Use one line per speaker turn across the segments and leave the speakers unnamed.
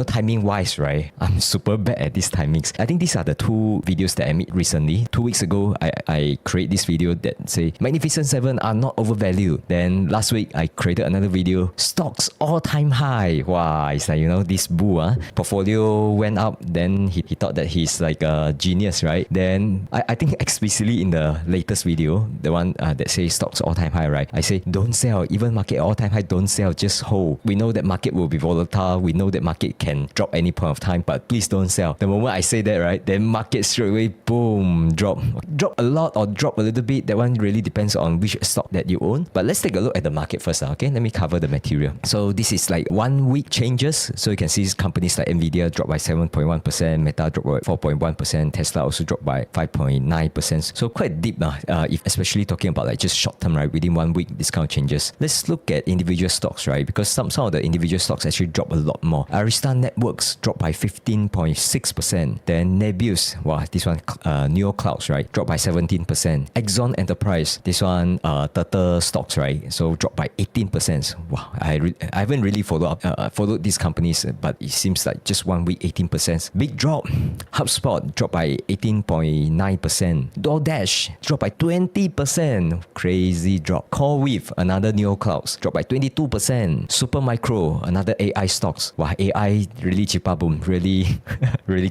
Timing wise, right? I'm super bad at these timings. I think these are the two videos that I made recently. 2 weeks ago, I create this video that say Magnificent 7 are not overvalued. Then last week, I created another video, stocks all-time high. Wow, it's like, this bull, portfolio went up. Then he thought that he's like a genius, right? Then I think explicitly in the latest video, the one that says stocks all-time high, right? I say, don't sell. Even market all-time high, don't sell. Just hold. We know that market will be volatile. We know that market can drop any point of time, but please don't sell. The moment I say that, right, then market straight away, boom, drop a lot or drop a little bit. That one really depends on which stock that you own. But let's take a look at the market first, okay? Let me cover the material. So this is like 1 week changes. So you can see companies like Nvidia dropped by 7.1%, Meta dropped by 4.1%, Tesla also dropped by 5.9%. So quite deep now, if especially talking about like just short term, right? Within 1 week, this kind of changes. Let's look at individual stocks, right? Because some of the individual stocks actually drop a lot more. Arista Networks dropped by 15.6%. Then Nebius, wow, this one, Neo Clouds, right, dropped by 17%. Exxon Enterprise, this one, Turtle stocks, right, so dropped by 18%. Wow, I haven't really followed these companies, but it seems like just 1 week, 18%. Big drop. HubSpot dropped by 18.9%. DoorDash dropped by 20%. Crazy drop. CoreWeave, another Neo Clouds, dropped by 22%. Supermicro, another AI stocks. Wow, AI really cheaper boom, really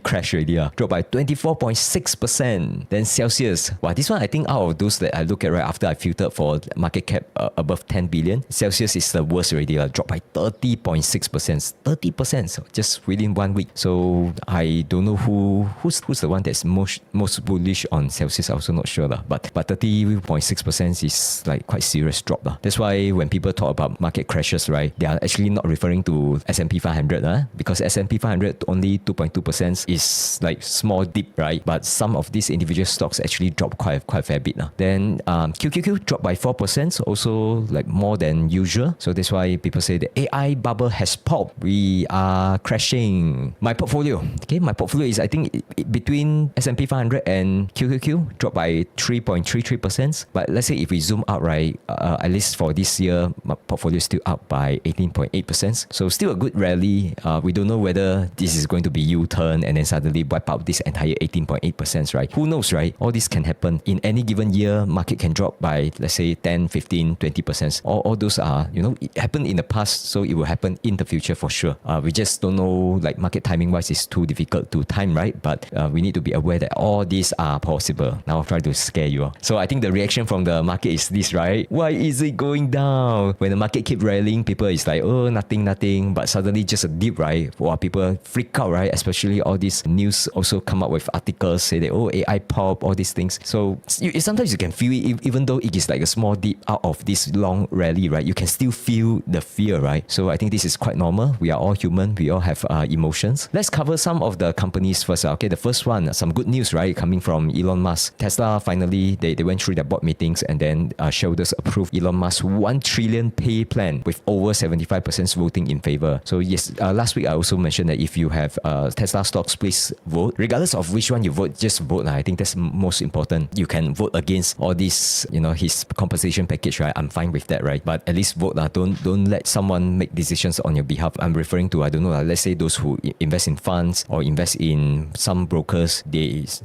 crashed already. Dropped by 24.6%. Then Celsius, wow, this one I think out of those that I look at right after I filtered for market cap above 10 billion, Celsius is the worst already. Dropped by 30.6%. 30%, so just within 1 week. So I don't know who's the one that's most bullish on Celsius. I'm also not sure. But 30.6% is like quite serious drop. That's why when people talk about market crashes, right, they are actually not referring to S&P 500, because S&P 500 only 2.2% is like small dip, right? But some of these individual stocks actually drop quite a fair bit. Then QQQ dropped by 4%, also like more than usual. So that's why people say the AI bubble has popped. We are crashing. My portfolio is I think between S&P 500 and QQQ dropped by 3.33%. But let's say if we zoom out, right, at least for this year, my portfolio is still up by 18.8%. So still a good rally. We don't know whether this is going to be U-turn and then suddenly wipe out this entire 18.8%, right? Who knows, right? All this can happen. In any given year, market can drop by, let's say, 10, 15, 20%. All those are, it happened in the past, so it will happen in the future for sure. We just don't know, like market timing-wise, it's too difficult to time, right? But we need to be aware that all these are possible. Now I'll try to scare you. So I think the reaction from the market is this, right? Why is it going down? When the market keep rallying, people is like, oh, nothing. But suddenly just a dip, right? Wow, people freak out, right? Especially all these news also come up with articles say that, oh, AI pop, all these things. So sometimes you can feel it, even though it is like a small dip out of this long rally, right? You can still feel the fear, right? So I think this is quite normal. We are all human. We all have emotions. Let's cover some of the companies first. Okay, the first one, some good news, right? Coming from Elon Musk. Tesla, finally, they went through their board meetings and then shareholders approved Elon Musk's 1 trillion pay plan with over 75% voting in favor. So yes, last week I also mentioned that if you have Tesla stocks, please vote. Regardless of which one you vote, just vote. I think that's most important. You can vote against all this, his compensation package, right? I'm fine with that, right? But at least vote. Don't let someone make decisions on your behalf. I'm referring to, I don't know, let's say those who invest in funds or invest in some brokers,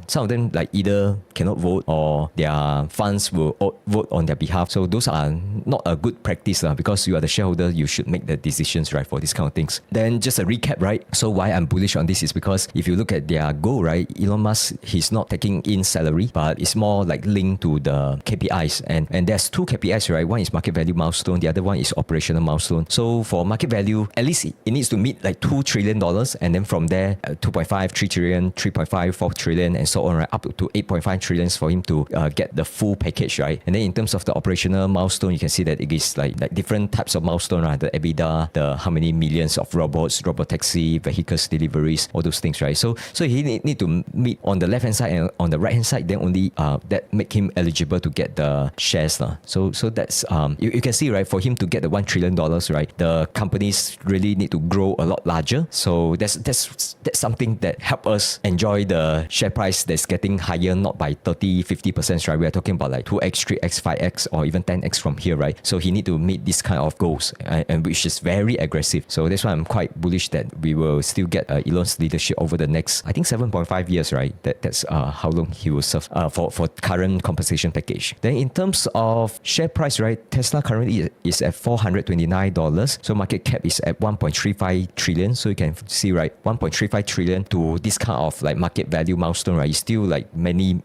some of them like either cannot vote or their funds will vote on their behalf. So those are not a good practice because you are the shareholder, you should make the decisions, right, for these kind of things. Then just a recap, right? So why I'm bullish on this is because if you look at their goal, right, Elon Musk, he's not taking in salary, but it's more like linked to the KPIs. And there's two KPIs, right? One is market value milestone, the other one is operational milestone. So for market value, at least it needs to meet like $2 trillion, and then from there, 2.5, 3 trillion, 3.5, 4 trillion, and so on, right? Up to 8.5 trillions for him to get the full package, right? And then in terms of the operational milestone, you can see that it is like different types of milestone, right? The EBITDA, the how many millions of robots, robotaxi, vehicles deliveries, all those things, right? So he need to meet on the left-hand side and on the right-hand side, then only that make him eligible to get the shares. So that's, you can see, right, for him to get the $1 trillion, right, the companies really need to grow a lot larger. So that's something that help us enjoy the share price that's getting higher, not by 30, 50%, right? We are talking about like 2x, 3x, 5x, or even 10x from here, right? So he need to meet this kind of goals, and which is very aggressive. So that's why I'm quite bullish that we will still get Elon's leadership over the next, I think 7.5 years, right? That's how long he will serve for current compensation package. Then in terms of share price, right? Tesla currently is at $429. So market cap is at 1.35 trillion. So you can see, right, 1.35 trillion to this kind of like market value milestone, right? It's still like many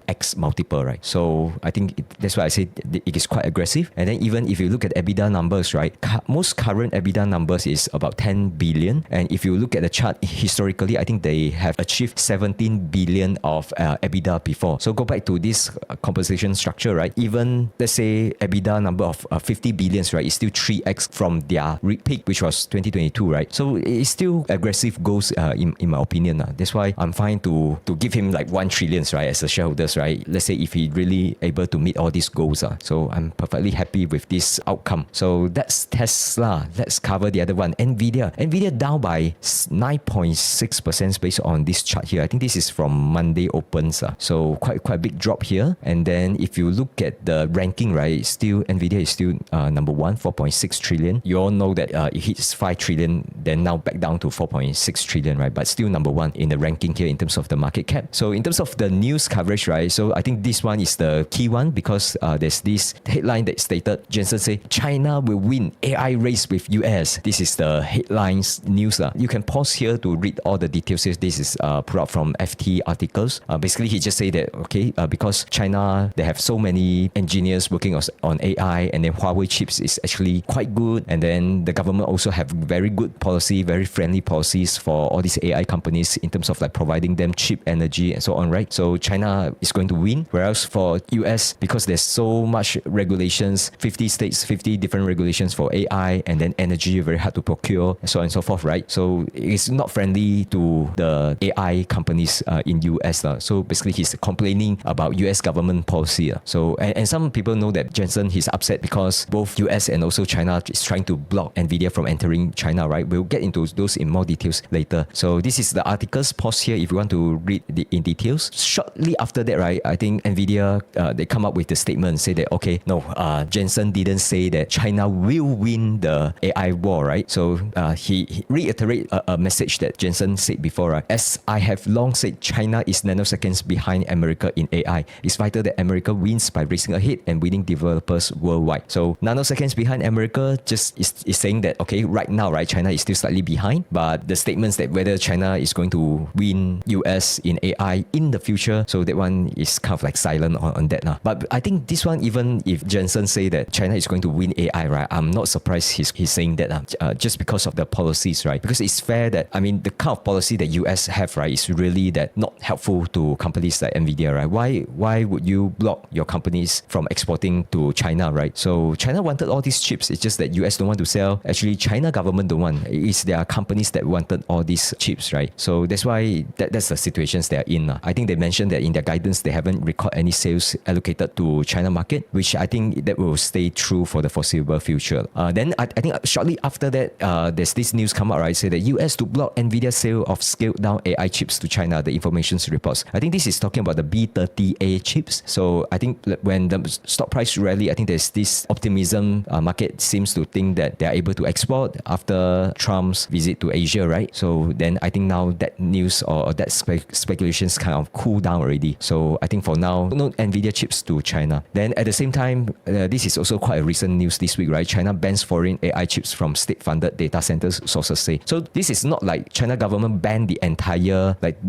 X multiple, right? So I think that's why I say it is quite aggressive. And then even if you look at EBITDA numbers, right, most current EBITDA numbers is about 10 billion. And if you look at the chart historically, I think they have achieved 17 billion of EBITDA before. So go back to this compensation structure, right? Even let's say EBITDA number of 50 billions, right, is still 3x from their peak, which was 2022, right? So it's still aggressive goals in my opinion. That's why I'm fine to give him like 1 trillion, right, as a shareholders, right? Let's say if he really able to meet all these goals. So I'm perfectly happy with this outcome. So that's Tesla. Let's cover the other one. Nvidia down by 9.6% based on this chart here. I think this is from Monday opens. So quite a big drop here. And then if you look at the ranking, right, still Nvidia is still number one, 4.6 trillion. You all know that it hits 5 trillion, then now back down to 4.6 trillion, right? But still number one in the ranking here in terms of the market cap. So in terms of the news coverage, right? So I think this one is the key one because there's this headline that stated, Jensen say, China will win AI race with US. This is the headlines news. You can pause here to read all the details. This is put out from FT articles. Basically, he just say that, okay, because China, they have so many engineers working on AI, and then Huawei chips is actually quite good. And then the government also have very good policy, very friendly policies for all these AI companies in terms of like providing them cheap energy and so on, right? So China is going to win. Whereas for US, because there's so much regulations, 50 states, 50 different regulations for AI, and then energy very hard to procure, and so on and so forth, right? So it's not friendly to the AI companies in US. So basically he's complaining about US government policy. So and some people know that Jensen, he's upset because both US and also China is trying to block Nvidia from entering China, right? We'll get into those in more details later. So this is the articles. Pause here if you want to read in details. Shortly after that, right, I think Nvidia, they come up with the statement, say that, okay, no, Jensen didn't say that China will win the AI war, right? So he reiterate a message that Jensen said before, right? As I have long said, China is nanoseconds behind America in AI. It's vital that America wins by racing ahead and winning developers worldwide. So nanoseconds behind America just is saying that, okay, right now, right, China is still slightly behind, but the statements that whether China is going to win US in AI in the future, so that one is kind of like silent on that now. But I think this one, even if Jensen say that China is going to win AI, right, I'm not surprised he's saying that just because of the policies, right? Because it's fair that, I mean, the kind of policy that US have, right, is really that not helpful to companies like Nvidia, right? Why would you block your companies from exporting to China, right? So China wanted all these chips. It's just that US don't want to sell. Actually, China government don't want. It's their companies that wanted all these chips, right? So that's why that's the situations they are in. I think they mentioned that in their guidance, they haven't recorded any sales allocated to China market, which I think that will stay true for the foreseeable future. Then I think shortly after that, there's this news come out, right? Say that US to block Nvidia sale of scaled down AI chips to China, the information reports. I think this is talking about the B30A chips. So I think when the stock price rally, I think there's this optimism. Market seems to think that they are able to export after Trump's visit to Asia, right? So then I think now that news or that speculations kind of cool down already. So I think for now, no Nvidia chips to China. Then at the same time, this is also quite a recent news this week, right? China bans foreign AI chips from state-funded data centers, sources say. So this is not like China government banned the entire like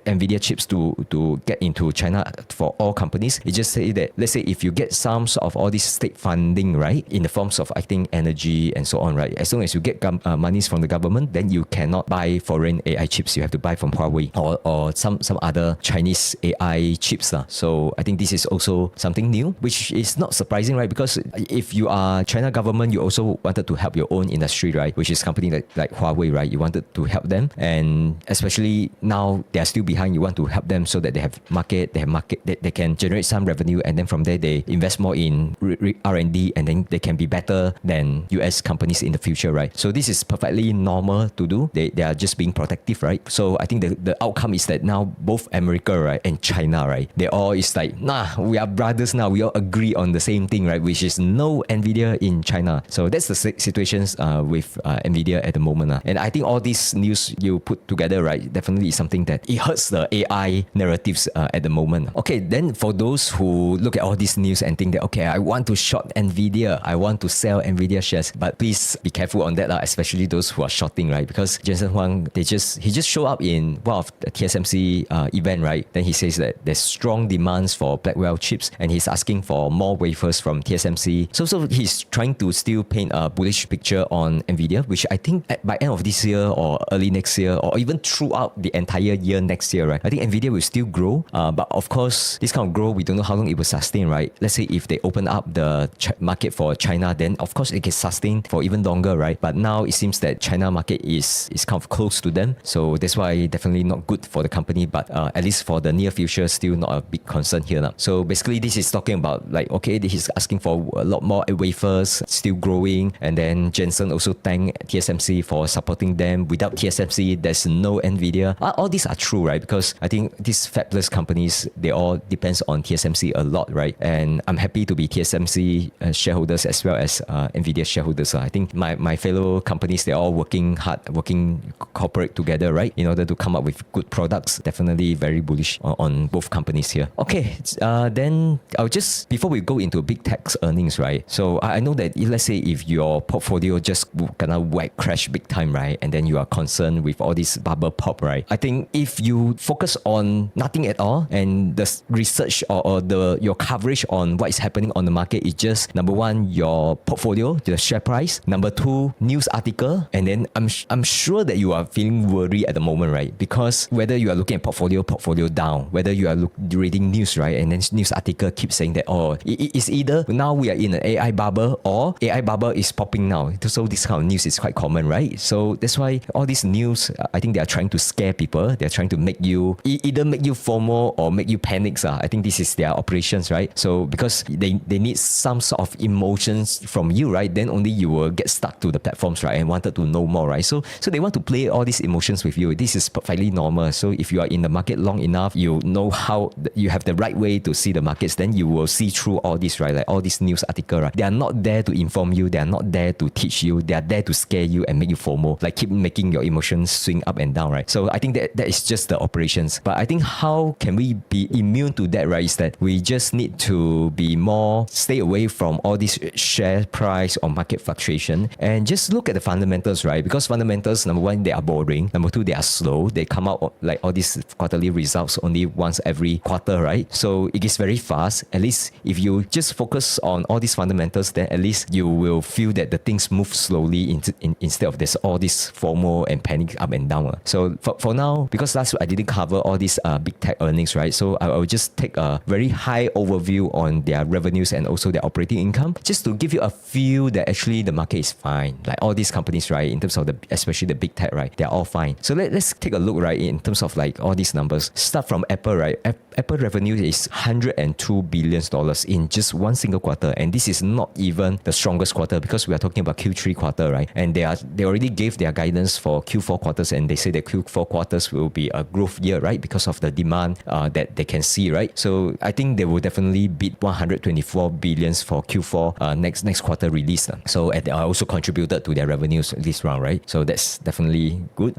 Nvidia chips to get into China for all companies. It just say that, let's say if you get some sort of all this state funding, right, in the forms of, I think, energy and so on, right, as long as you get monies from the government, then you cannot buy foreign AI chips. You have to buy from Huawei or some other Chinese AI chips. So I think this is also something new, which is not surprising, right? Because if you are China government, you also wanted to help your own industry, right? Which is company like Huawei, right? You wanted to help them, and especially now they are still behind. You want to help them so that they have market, they can generate some revenue, and then from there they invest more in R&D, and then they can be better than US companies in the future, right? So this is perfectly normal to do. They are just being protective, right? So I think the outcome is that now both America, right, and China, right, they all is like, nah, we are brothers now. We all agree on the same thing, right? Which is no Nvidia in China. So that's the situations with Nvidia at the moment. And I think all these news you put together, right, definitely is something that it hurts the AI narratives at the moment. Okay, then for those who look at all these news and think that, okay, I want to short Nvidia, I want to sell Nvidia shares, but please be careful on that, especially those who are shorting, right? Because Jensen Huang, he just showed up in one of the TSMC event, right? Then he says that there's strong demands for Blackwell chips, and he's asking for more wafers from TSMC. So he's trying to still paint a bullish picture on Nvidia, which I think by end of this year or early next year, or even throughout the entire year next year, right? I think Nvidia will still grow, but of course, this kind of growth, we don't know how long it will sustain, right? Let's say if they open up the market for China, then of course it can sustain for even longer, right? But now it seems that China market is kind of close to them, so that's why definitely not good for the company, but at least for the near future, still not a big concern here now. So basically, this is talking about like, okay, he's asking for a lot more wafers, still growing, and then Jensen also thanked TSMC for supporting them. Without TSMC, there's no Nvidia. All these are true, right? Because I think these fabless companies, they all depends on TSMC a lot, right? And I'm happy to be TSMC shareholders as well as Nvidia shareholders. I think my fellow companies, they're all working hard, working corporate together, right? In order to come up with good products. Definitely very bullish on both companies here. Okay, then I'll just, before we go into big tech's earnings, right? So I know that let's say if your portfolio just gonna crash big time, right? And then you are concerned with all this bubble pop, right? I think if you focus on nothing at all and the research or your coverage on what is happening on the market is just number one, your portfolio, the share price, number two, news article, and then I'm sure that you are feeling worried at the moment, right? Because whether you are looking at portfolio down, whether you are reading news, right? And then news article keeps saying that, oh, it's either now we are in an AI bubble or AI bubble is popping now. So this kind of news is quite common, right? So that's why all these news, I think they are trying to scare people. They're trying to make you, either make you FOMO or make you panic. I think this is their operations, right? So because they need some sort of emotions from you, right? Then only you will get stuck to the platforms, right? And wanted to know more, right? So they want to play all these emotions with you. This is perfectly normal. So if you are in the market long enough, you know how you have the right way to see the markets, then you will see through all this, right? Like all these news articles, right? They are not there to inform you. They are not there to teach you. They are there to scare you and make you FOMO, like keep making your emotions swing up and down, right? So I think that is just the operations. But I think how can we be immune to that, right? Is that we just need to be more, stay away from all this share price or market fluctuation and just look at the fundamentals, right? Because fundamentals, number one, they are boring. Number two, they are slow. They come out like all these quarterly results only once every quarter, right? So it is very fast. At least if you just focus on all these fundamentals, then at least you will feel that the things move slowly instead of this all this FOMO and panic up and down. So for now, because last week I didn't cover all these big tech earnings, right? So I will just take a very high overview on their revenues and also their operating income, just to give you a feel that actually the market is fine. Like all these companies, right, in terms of especially the big tech, right, they're all fine. So let's take a look, right, in terms of like all these numbers. Start from Apple, right? Apple revenue is $102 billion in just one single quarter, and this is not even the strongest quarter because we are talking about Q3 quarter, right? And they already gave their guidance for Q4 quarters, and they say that Q4 quarters will be a growth year, right? Because of the demand that they can see, right? So I think they will definitely beat 124 billion for Q4 next quarter release. So they also contributed to their revenues this round, right? So that's definitely good.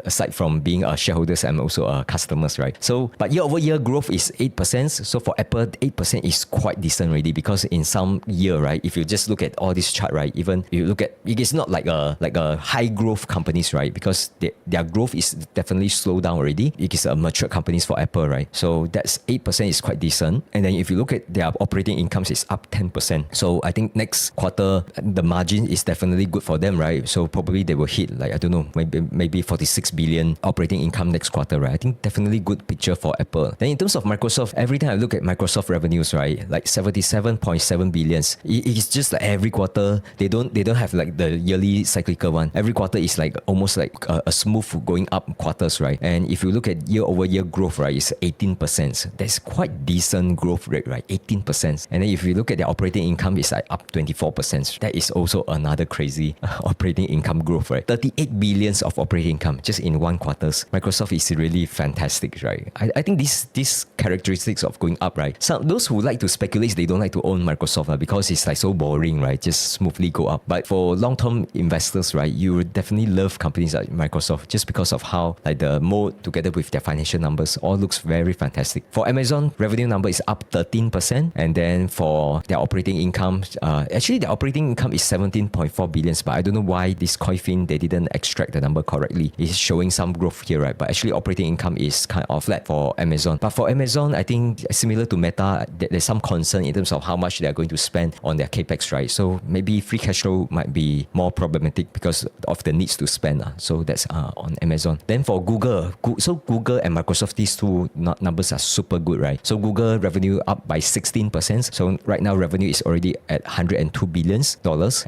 Aside from being shareholders, I'm also customers, right? So but year over year growth is 8%. So for Apple, 8% is quite decent already, because in some year, right, if you just look at all this chart, right, even you look at it is not like a high growth companies, right? Because their growth is definitely slowed down already. It is a mature companies for Apple, right? So that's 8% is quite decent. And then if you look at their operating incomes, is up 10%. So I think next quarter the margin is definitely good for them, right? So probably they will hit like, I don't know, maybe 46 billion operating income next quarter, right? I think definitely good picture for Apple. Then in terms of Microsoft, every time I look at Microsoft revenues, right, like 77.7 billions, it's just like every quarter they don't have like the yearly cyclical one. Every quarter is like almost like a smooth going up quarters, right? And if you look at year over year growth, right, it's 18%. That's quite decent growth rate, right? 18%. And then if you look at their operating income, it's like up 24%. That is also another crazy operating income growth, right? 38 billions of operating income just in one quarters. Microsoft is really fantastic, right? I think these characteristics of going up, right? Some those who like to speculate, they don't like to own Microsoft because it's like so boring, right? Just smoothly go up. But for long-term investors, fundamentals, right, you would definitely love companies like Microsoft just because of how like the mode together with their financial numbers all looks very fantastic. For Amazon, revenue number is up 13%, and then for their operating income, actually their operating income is 17.4 billion, but I don't know why this Coifin they didn't extract the number correctly. It's showing some growth here, right? But actually operating income is kind of flat for Amazon. But for Amazon, I think similar to Meta, there's some concern in terms of how much they're going to spend on their capex, right? So maybe free cash flow might be more problematic because of the needs to spend. So that's on Amazon. Then for Google, so Google and Microsoft, these two numbers are super good, right? So Google revenue up by 16%. So right now revenue is already at $102 billion.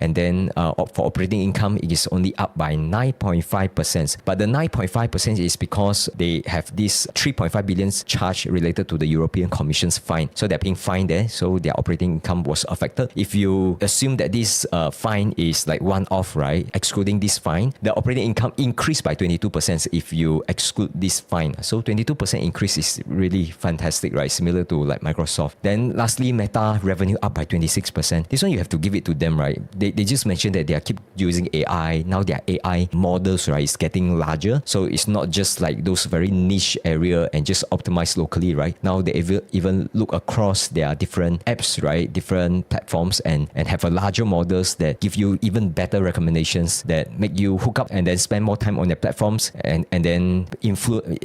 And then for operating income, it is only up by 9.5%. But the 9.5% is because they have this 3.5 billion charge related to the European Commission's fine. So they're paying fine there. So their operating income was affected. If you assume that this fine is like one-off, right? Excluding this fine, the operating income increased by 22% if you exclude this fine. So 22% increase is really fantastic, right? Similar to like Microsoft. Then lastly, Meta revenue up by 26%. This one you have to give it to them, right? They just mentioned that they keep using AI. Now their AI models, right, is getting larger. So it's not just like those very niche area and just optimized locally, right? Now they even look across their different apps, right? Different platforms and have a larger models that give you even better recommendations that make you hook up and then spend more time on their platforms and then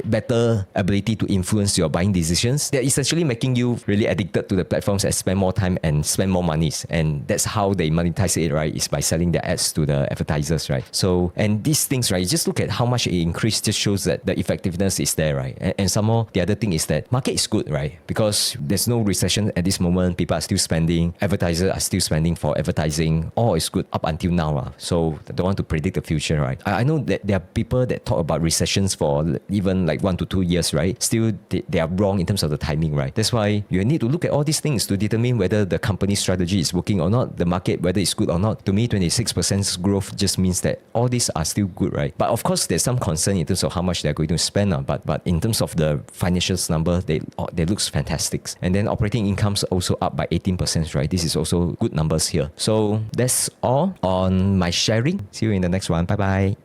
better ability to influence your buying decisions. They're essentially making you really addicted to the platforms and spend more time and spend more monies. And that's how they monetize it, right? Is by selling their ads to the advertisers, right? So, and these things, right? Just look at how much it increased, just shows that the effectiveness is there, right? And some more, the other thing is that market is good, right? Because there's no recession at this moment. People are still spending. Advertisers are still spending for advertising. All is good up until now. So I don't want to predict the future, right? I know that there are people that talk about recessions for even like 1 to 2 years, right? Still, they are wrong in terms of the timing, right? That's why you need to look at all these things to determine whether the company's strategy is working or not, the market, whether it's good or not. To me, 26% growth just means that all these are still good, right? But of course, there's some concern in terms of how much they're going to spend. But in terms of the financials number, they looks fantastic. And then operating income's also up by 18%, right? This is also good numbers here. So that's all on my sharing. See you in the next one. Bye-bye.